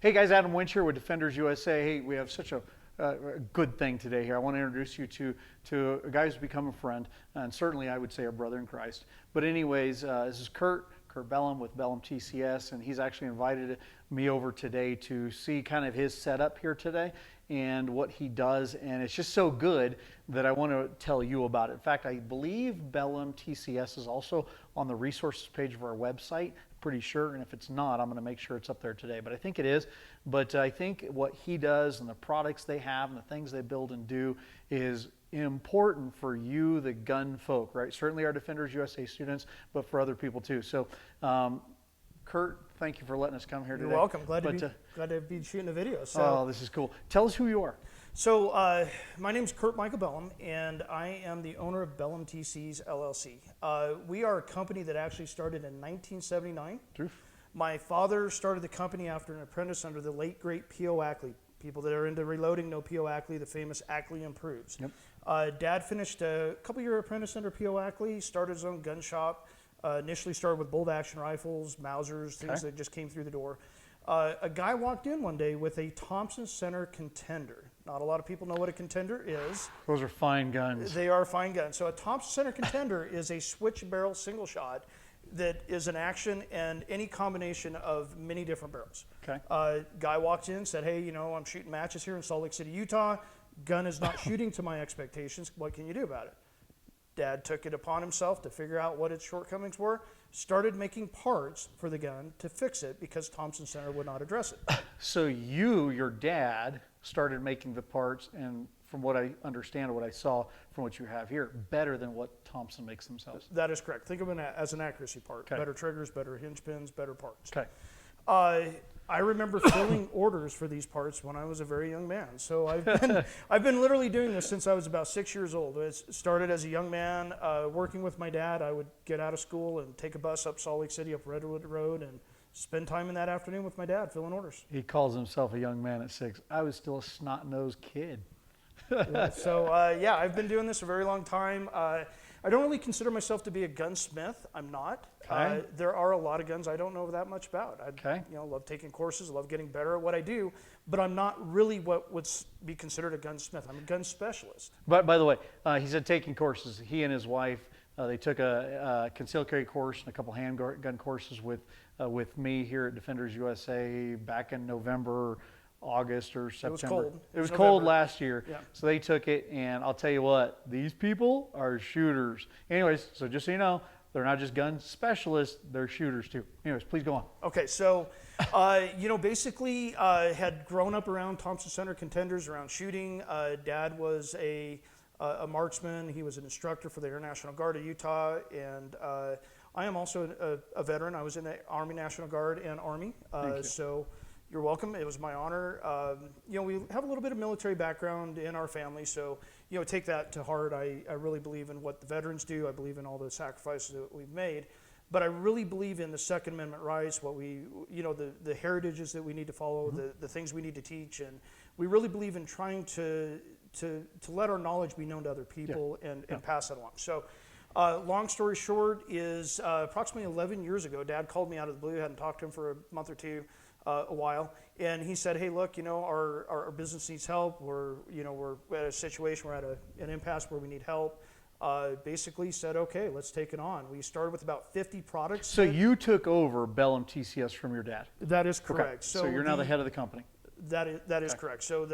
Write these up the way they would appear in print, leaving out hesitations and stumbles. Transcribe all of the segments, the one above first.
Hey guys, Adam Winch here with Defenders USA. Hey, we have such a good thing today here. I want to introduce you to a guy who's become a friend, and certainly I would say a brother in Christ. But anyways, this is Kurt Bellm with Bellm TCs, and he's actually invited me over today to see kind of his setup here today and what he does, and it's just so good that I want to tell you about it. In fact, I believe Bellm TCs is also on the resources page of our website, pretty sure, and if it's not, I'm going to make sure it's up there today, but I think it is. But I think what he does and the products they have and the things they build and do is important for you, the gun folk, right? Certainly our Defenders USA students, but for other people too. So Kurt, thank you for letting us come here today. You're welcome. Glad to be shooting a video. So, oh, this is cool. Tell us who you are. So my name is Kurt Michael Bellm, and I am the owner of Bellm TCs LLC. We are a company that actually started in 1979. Truth. My father started the company after an apprentice under the late great P.O. Ackley. People that are into reloading know P.O. Ackley, the famous Ackley Improves. Yep. Dad finished a couple-year apprentice under P.O. Ackley, started his own gun shop. Initially started with bolt-action rifles, Mausers, things that just came through the door. A guy walked in one day with a Thompson Center Contender. Not a lot of people know what a Contender is. Those are fine guns. They are fine guns. So a Thompson Center Contender is a switch barrel single shot that is an action and any combination of many different barrels. Okay. Guy walks in, said, hey, you know, I'm shooting matches here in Salt Lake City, Utah. Gun is not shooting to my expectations. What can you do about it? Dad took it upon himself to figure out what its shortcomings were, started making parts for the gun to fix it because Thompson Center would not address it. So your dad, started making the parts, and from what I understand, what I saw from what you have here, better than what Thompson makes themselves. That is correct. Think of it as an accuracy part. Okay. Better triggers, better hinge pins, better parts. Okay. I remember filling orders for these parts when I was a very young man. So I've been literally doing this since I was about 6 years old. It started as a young man working with my dad. I would get out of school and take a bus up Salt Lake City, up Redwood Road, and spend time in that afternoon with my dad filling orders. He calls himself a young man at 6. I was still a snot-nosed kid. Yeah, so yeah, I've been doing this a very long time. I don't really consider myself to be a gunsmith. I'm not. Okay. There are a lot of guns I don't know that much about. I love taking courses, love getting better at what I do, but I'm not really what would be considered a gunsmith. I'm a gun specialist. But by the way, he said taking courses. He and his wife, they took a concealed carry course and a couple handgun courses with me here at Defenders USA back in November, August or September. It was cold. It was cold last year. Yeah. So they took it, and I'll tell you what, these people are shooters. Anyways, so just so you know, they're not just gun specialists, they're shooters too. Anyways, please go on. Okay, so, basically had grown up around Thompson Center Contenders, around shooting. Dad was a marksman. He was an instructor for the Air National Guard of Utah, and I am also a veteran. I was in the Army National Guard and Army. Thank you. So you're welcome. It was my honor. We have a little bit of military background in our family, so take that to heart. I really believe in what the veterans do. I believe in all the sacrifices that we've made, but I really believe in the Second Amendment rights, what we, the heritages that we need to follow, the things we need to teach, and we really believe in trying to let our knowledge be known to other people and pass it along. So. Long story short is approximately 11 years ago, Dad called me out of the blue. Hadn't talked to him for a month or two, a while, and he said, "Hey, look, our business needs help. We're at a situation, we're at an impasse where we need help." Basically said, "Okay, let's take it on." We started with about 50 products. So you took over Bellm TCs from your dad. That is correct. Okay. So you're now the head of the company. That is correct. So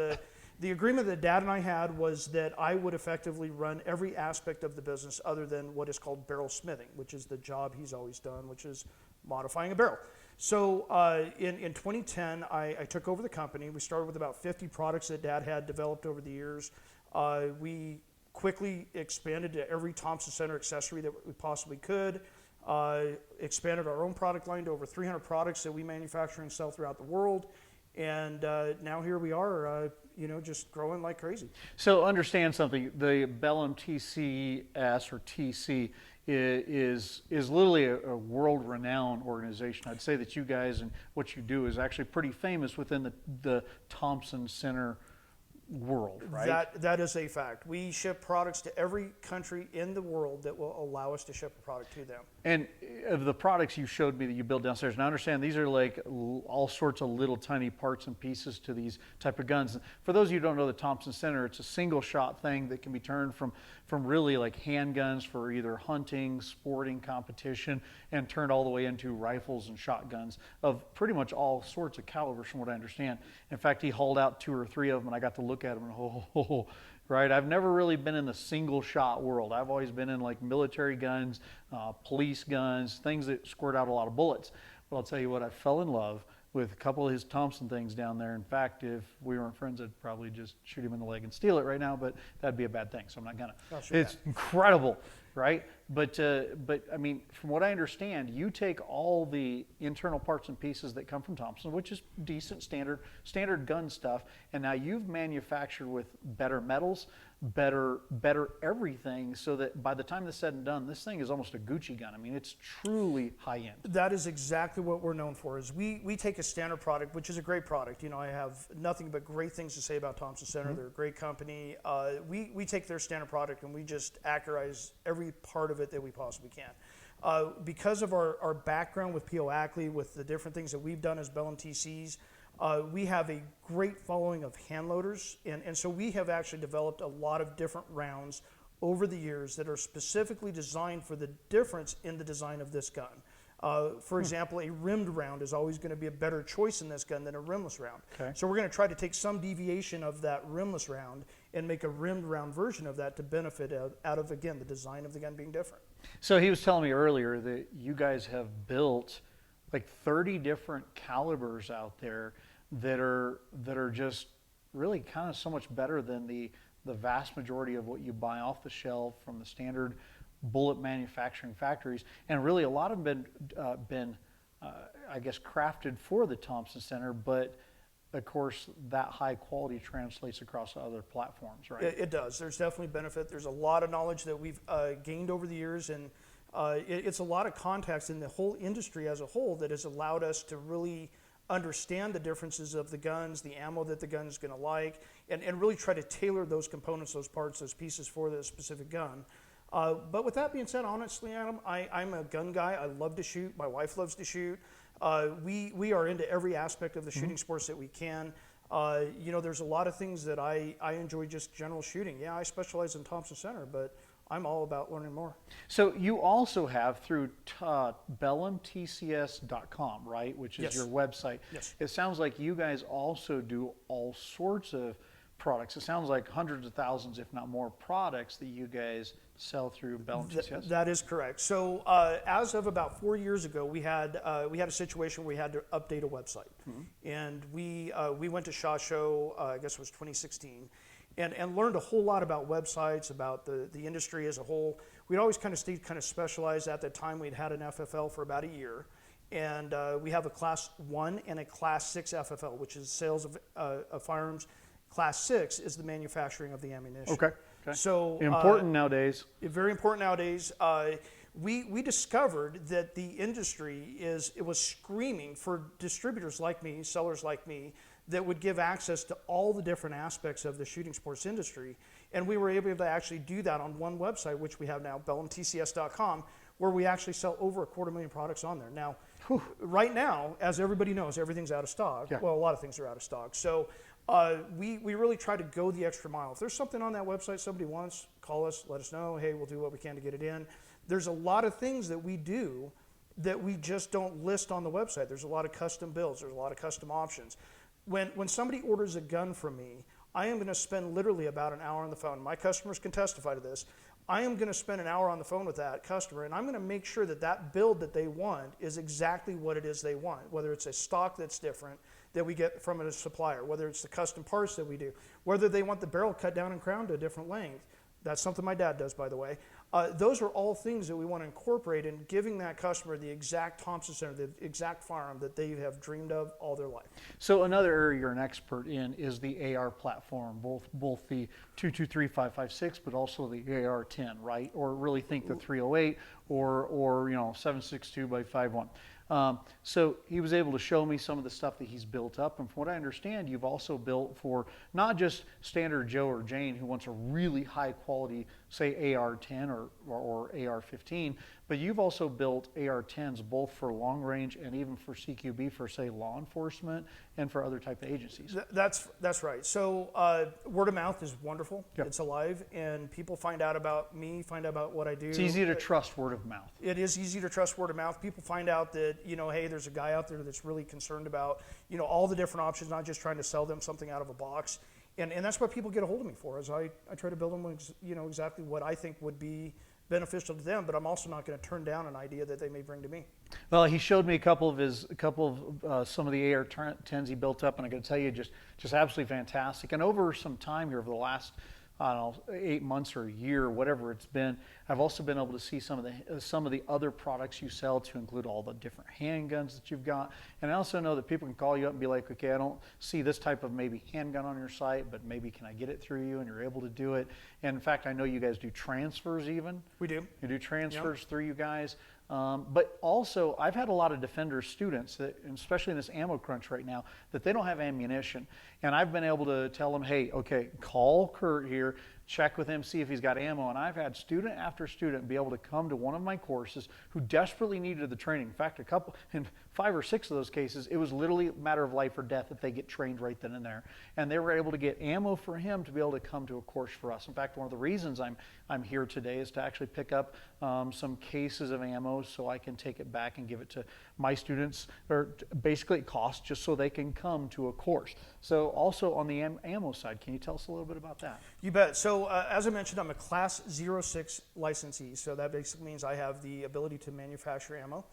the agreement that Dad and I had was that I would effectively run every aspect of the business other than what is called barrel smithing, which is the job he's always done, which is modifying a barrel. So in 2010, I took over the company. We started with about 50 products that Dad had developed over the years. We quickly expanded to every Thompson Center accessory that we possibly could. Expanded our own product line to over 300 products that we manufacture and sell throughout the world. And now here we are, just growing like crazy. So understand something, the Bellm TCs or TC is literally a world-renowned organization. I'd say that you guys and what you do is actually pretty famous within the Thompson Center world, right? That is a fact. We ship products to every country in the world that will allow us to ship a product to them. And of the products you showed me that you build downstairs, and I understand these are like all sorts of little tiny parts and pieces to these type of guns. For those of you who don't know the Thompson Center, it's a single shot thing that can be turned from really like handguns for either hunting, sporting competition, and turned all the way into rifles and shotguns of pretty much all sorts of calibers from what I understand. In fact, he hauled out 2 or 3 of them and I got to look at them and right? I've never really been in the single shot world. I've always been in like military guns, police guns, things that squirt out a lot of bullets. But I'll tell you what, I fell in love with a couple of his Thompson things down there. In fact, if we weren't friends, I'd probably just shoot him in the leg and steal it right now, but that'd be a bad thing, so I'm not gonna. It's incredible, right? But I mean, from what I understand, you take all the internal parts and pieces that come from Thompson, which is decent standard gun stuff, and now you've manufactured with better metals, better everything, so that by the time this is said and done, this thing is almost a Gucci gun. I mean, it's truly high end. That is exactly what we're known for. Is we take a standard product, which is a great product. You know, I have nothing but great things to say about Thompson Center. They're a great company. We take their standard product and we just accurize every part of it that we possibly can. Because of our background with P.O. Ackley, with the different things that we've done as Bellm TCs, we have a great following of hand loaders, and so we have actually developed a lot of different rounds over the years that are specifically designed for the difference in the design of this gun. For example, a rimmed round is always going to be a better choice in this gun than a rimless round. Okay. So we're going to try to take some deviation of that rimless round and make a rimmed round version of that to benefit out of, again, the design of the gun being different. So he was telling me earlier that you guys have built like 30 different calibers out there that are just really kind of so much better than the vast majority of what you buy off the shelf from the standard bullet manufacturing factories, and really a lot of them been I guess crafted for the Thompson Center, but of course that high quality translates across other platforms, right? It does. There's definitely benefit. There's a lot of knowledge that we've gained over the years, and it's a lot of contacts in the whole industry as a whole that has allowed us to really understand the differences of the guns, the ammo that the gun is going to like, and really try to tailor those components, those parts, those pieces for the specific gun. But with that being said, honestly, Adam, I'm a gun guy. I love to shoot. My wife loves to shoot. We are into every aspect of the shooting sports that we can. You know, there's a lot of things that I enjoy just general shooting. Yeah, I specialize in Thompson Center, but I'm all about learning more. So you also have through BellmTCs.com, right, which is Yes. your website. Yes. It sounds like you guys also do all sorts of products. It sounds like hundreds of thousands, if not more, products that you guys sell through Bellm TCs. That is correct. So as of about 4 years ago, we had a situation where we had to update a website, and we went to SHOT Show, I guess it was 2016, and learned a whole lot about websites, about the industry as a whole. We'd always kind of stayed kind of specialized. At that time, we'd had an FFL for about a year, and we have a Class 1 and a Class 6 FFL, which is sales of firearms. Class 6 is the manufacturing of the ammunition. Okay. So important nowadays. Very important nowadays. We discovered that the industry was screaming for distributors like me, sellers like me, that would give access to all the different aspects of the shooting sports industry. And we were able to actually do that on one website, which we have now, BellmTCs.com, where we actually sell over 250,000 products on there. Now, right now, as everybody knows, everything's out of stock. Yeah. Well, a lot of things are out of stock. So we really try to go the extra mile. If there's something on that website somebody wants, call us, let us know. Hey, we'll do what we can to get it in. There's a lot of things that we do that we just don't list on the website. There's a lot of custom builds. There's a lot of custom options. When somebody orders a gun from me, I am going to spend literally about an hour on the phone. My customers can testify to this. I am going to spend an hour on the phone with that customer, and I'm going to make sure that that build that they want is exactly what it is they want, whether it's a stock that's different that we get from a supplier, whether it's the custom parts that we do, whether they want the barrel cut down and crowned to a different length. That's something my dad does, by the way. Those are all things that we want to incorporate in giving that customer the exact Thompson Center, the exact firearm that they have dreamed of all their life. So another area you're an expert in is the AR platform, both the 223 5.56, but also the AR-10, right? Or really think the 308 or 7.62 by 5.1. So he was able to show me some of the stuff that he's built up. And from what I understand, you've also built for not just standard Joe or Jane who wants a really high quality, say AR-10 or AR-15, but you've also built AR-10s both for long range and even for CQB for, say, law enforcement and for other type of agencies. That's right. So word of mouth is wonderful. Yep. It's alive, and people find out about me, find out about what I do. It's easy to trust word of mouth. It is easy to trust word of mouth. People find out that, hey, there's a guy out there that's really concerned about, all the different options, not just trying to sell them something out of a box. And that's what people get a hold of me for, is I try to build them, exactly what I think would be beneficial to them, but I'm also not going to turn down an idea that they may bring to me. Well, he showed me a couple of some of the AR-10s he built up, and I got to tell you, just absolutely fantastic. And over some time here, over the last, I don't know, 8 months or a year, whatever it's been, I've also been able to see some of the other products you sell, to include all the different handguns that you've got. And I also know that people can call you up and be like, okay, I don't see this type of maybe handgun on your site, but maybe can I get it through you? And you're able to do it. And in fact, I know you guys do transfers even. We do. You do transfers through you guys. But also, I've had a lot of Defender students, that, especially in this ammo crunch right now, that they don't have ammunition. And I've been able to tell them, hey, okay, call Kurt here, check with him, see if he's got ammo. And I've had student after student be able to come to one of my courses who desperately needed the training. In fact, in 5 or 6 of those cases, it was literally a matter of life or death that they get trained right then and there. And they were able to get ammo for him to be able to come to a course for us. In fact, one of the reasons I'm here today is to actually pick up some cases of ammo so I can take it back and give it to my students, or basically it costs just so they can come to a course. So also on the ammo side, can you tell us a little bit about that? You bet. So as I mentioned, I'm a Class 06 licensee, so that basically means I have the ability to manufacture ammo.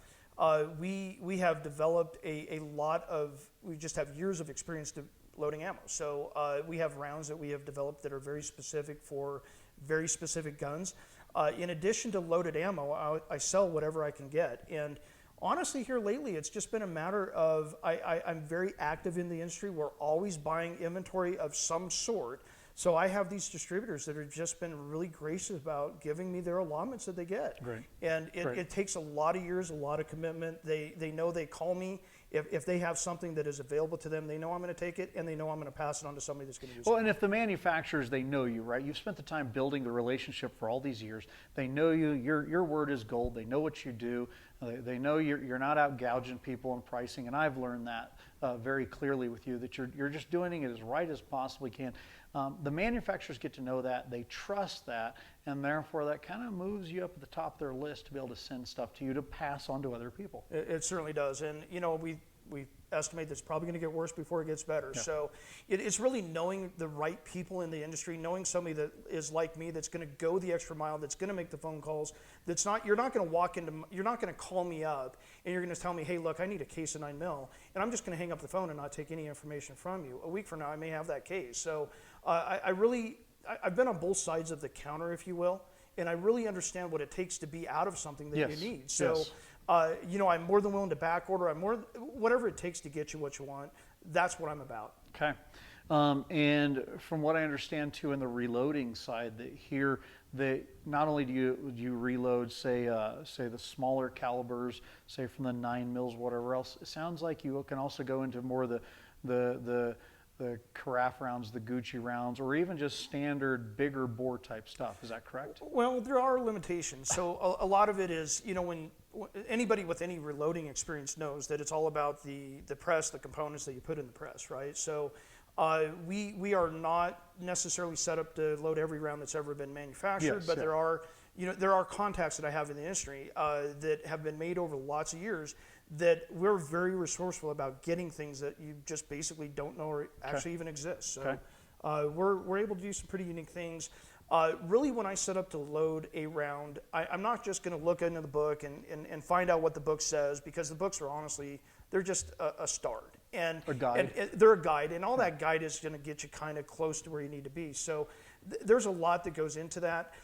We have developed we just have years of experience loading ammo. So we have rounds that we have developed that are very specific for very specific guns. In addition to loaded ammo, I sell whatever I can get. And honestly, here lately, it's just been a matter of I'm very active in the industry. We're always buying inventory of some sort. So I have these distributors that have just been really gracious about giving me their allotments that they get. Great. And it takes a lot of years, a lot of commitment. They know they call me. If they have something that is available to them, they know I'm going to take it, and they know I'm going to pass it on to somebody that's going to use it. Well, and if the manufacturers, they know you, right? You've spent the time building the relationship for all these years. They know you. Your word is gold. They know what you do. They know you're not out gouging people in pricing, and I've learned that very clearly with you, that you're just doing it as right as possibly can. The manufacturers get to know that, they trust that, and therefore that kind of moves you up at the top of their list to be able to send stuff to you to pass on to other people. It certainly does, and we estimate that's probably going to get worse before it gets better. Yeah. So it's really knowing the right people in the industry, knowing somebody that is like me, that's going to go the extra mile, that's going to make the phone calls. You're not going to call me up and you're going to tell me, hey, look, I need a case of 9mm, and I'm just going to hang up the phone and not take any information from you. A week from now, I may have that case. So I've been on both sides of the counter, if you will, and I really understand what it takes to be out of something that you need. So. Yes. I'm more than willing to back order. Whatever it takes to get you what you want. That's what I'm about. Okay. And from what I understand too, in the reloading side, that not only do you reload, say the smaller calibers, say from the 9mm, whatever else. It sounds like you can also go into more of the carafe rounds, the Gucci rounds, or even just standard bigger bore type stuff. Is that correct? Well, there are limitations. So a lot of it is, when anybody with any reloading experience knows that it's all about the press, the components that you put in the press, right? So we are not necessarily set up to load every round that's ever been manufactured, yes, but yeah. There are contacts that I have in the industry that have been made over lots of years, that we're very resourceful about getting things that you just basically don't know or actually even exist. So we're able to do some pretty unique things. Really, when I set up to load a round, I'm not just going to look into the book and find out what the book says, because the books are honestly, they're just a start. And a guide. And they're a guide, and all that guide is going to get you kind of close to where you need to be. So there's a lot that goes into that.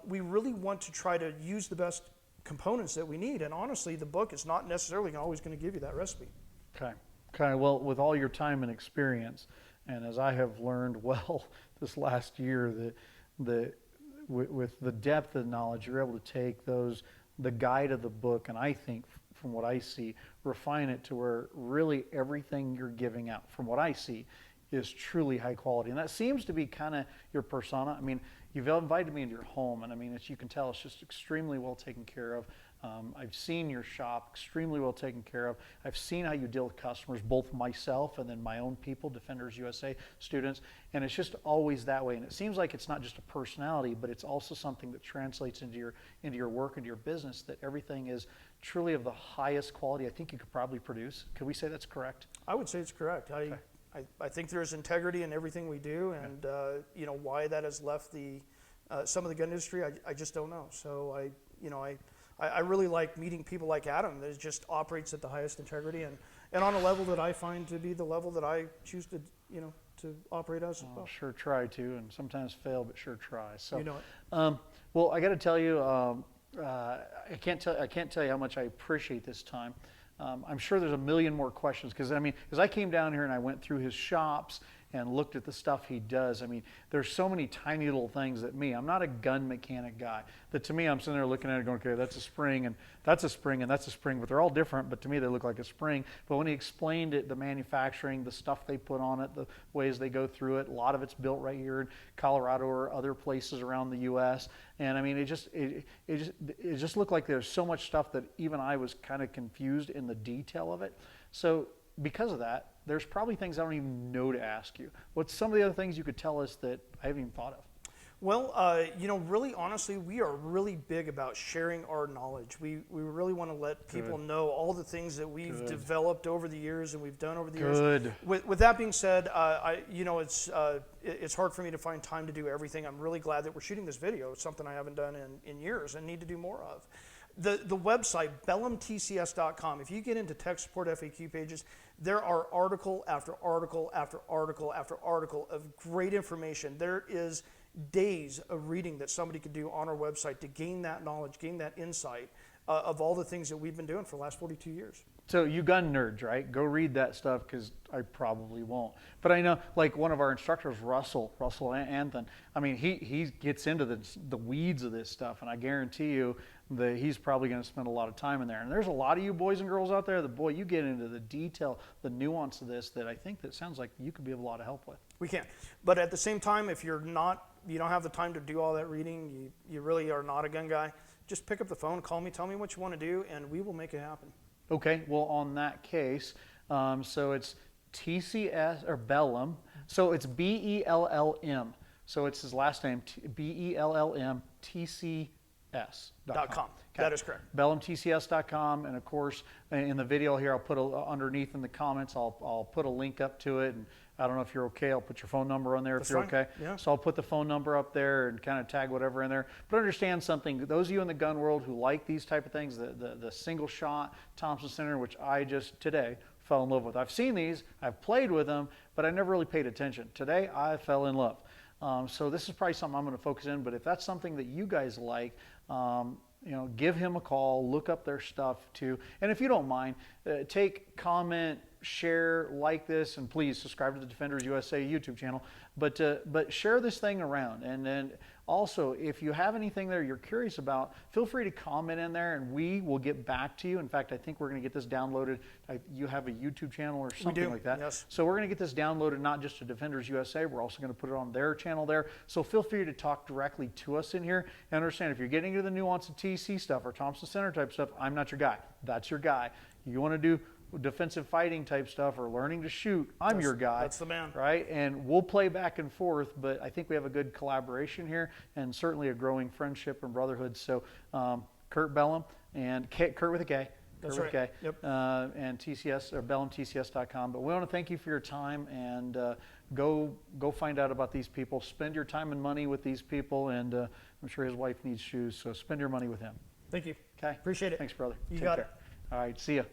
We really want to try to use the best components that we need, and honestly, the book is not necessarily always going to give you that recipe. Okay. Well, with all your time and experience, and as I have learned well this last year, with the depth of knowledge, you're able to take the guide of the book, and I think from what I see, refine it to where really everything you're giving out, from what I see, is truly high quality. And that seems to be kind of your persona. I mean, you've invited me into your home, and I mean, as you can tell, it's just extremely well taken care of. I've seen your shop extremely well taken care of. I've seen how you deal with customers, both myself and then my own people, Defenders USA students, and it's just always that way. And it seems like it's not just a personality, but it's also something that translates into your work, into your business, that everything is truly of the highest quality I think you could probably produce. Could we say that's correct? I would say it's correct. I think there's integrity in everything we do, and you know, why that has left the some of the gun industry, I just don't know. So I really like meeting people like Adam that just operates at the highest integrity and on a level that I find to be the level that I choose to to operate as well. Sure try to, and sometimes fail, but sure try. So You know it. well, I got to tell you, I can't tell you how much I appreciate this time. I'm sure there's a million more questions, because I mean, as I came down here and I went through his shops and looked at the stuff he does, I mean, there's so many tiny little things that I'm not a gun mechanic guy, that to me I'm sitting there looking at it going, okay, that's a spring and that's a spring and that's a spring, but they're all different, but to me they look like a spring. But when he explained it, the manufacturing, the stuff they put on it, the ways they go through it, a lot of it's built right here in Colorado or other places around the US. And I mean, it just looked like there's so much stuff that even I was kind of confused in the detail of it. So because of that, there's probably things I don't even know to ask you. What's some of the other things you could tell us that I haven't even thought of? Well, really honestly, we are really big about sharing our knowledge. We really want to let people know all the things that we've developed over the years and we've done over the years. With that being said, it's hard for me to find time to do everything. I'm really glad that we're shooting this video. It's something I haven't done in years and need to do more of. The website, BellmTCs.com, if you get into tech support FAQ pages, there are article after article after article after article of great information. There is days of reading that somebody could do on our website to gain that knowledge, gain that insight of all the things that we've been doing for the last 42 years. So you gun nerds, right? Go read that stuff, because I probably won't. But I know, like one of our instructors, Russell Anthem, I mean, he gets into the weeds of this stuff, and I guarantee you that he's probably going to spend a lot of time in there. And there's a lot of you boys and girls out there that, boy, you get into the detail, the nuance of this, that I think that sounds like you could be of a lot of help with. We can. But at the same time, if you don't have the time to do all that reading, you really are not a gun guy, just pick up the phone, call me, tell me what you want to do, and we will make it happen. Okay, well, on that case, so it's TCS, or Bellm, so it's BELLM, so it's his last name, BELLM TCS.com. .com. That is correct. BellmTCs.com, and of course, in the video here, I'll put underneath in the comments, I'll put a link up to it, and I don't know if you're okay, I'll put your phone number on there if you're okay. Yeah. So I'll put the phone number up there and kind of tag whatever in there. But understand something, those of you in the gun world who like these type of things, the single shot Thompson Center, which I just today fell in love with. I've seen these, I've played with them, but I never really paid attention. Today, I fell in love. So this is probably something I'm going to focus in, but if that's something that you guys like, give him a call, look up their stuff too. And if you don't mind, comment, share, like this, and please subscribe to the Defenders USA YouTube channel. But share this thing around. And then also, if you have anything there you're curious about, feel free to comment in there, and we will get back to you. In fact, I think we're going to get this downloaded. You have a YouTube channel or something like that. Yes. So we're going to get this downloaded not just to Defenders USA. We're also going to put it on their channel there. So feel free to talk directly to us in here. And understand, if you're getting into the nuance of TC stuff or Thompson Center type stuff, I'm not your guy. That's your guy. You want to do defensive fighting type stuff or learning to shoot, that's your guy. That's the man. Right? And we'll play back and forth, but I think we have a good collaboration here, and certainly a growing friendship and brotherhood. So Kurt Bellm, and Kurt with a K. That's right. K. Yep. And TCS, or BellmTCs.com. But we want to thank you for your time, and go find out about these people. Spend your time and money with these people, and I'm sure his wife needs shoes, so spend your money with him. Thank you. Okay? Appreciate it. Thanks, brother. You Take got care. it. All right, see ya.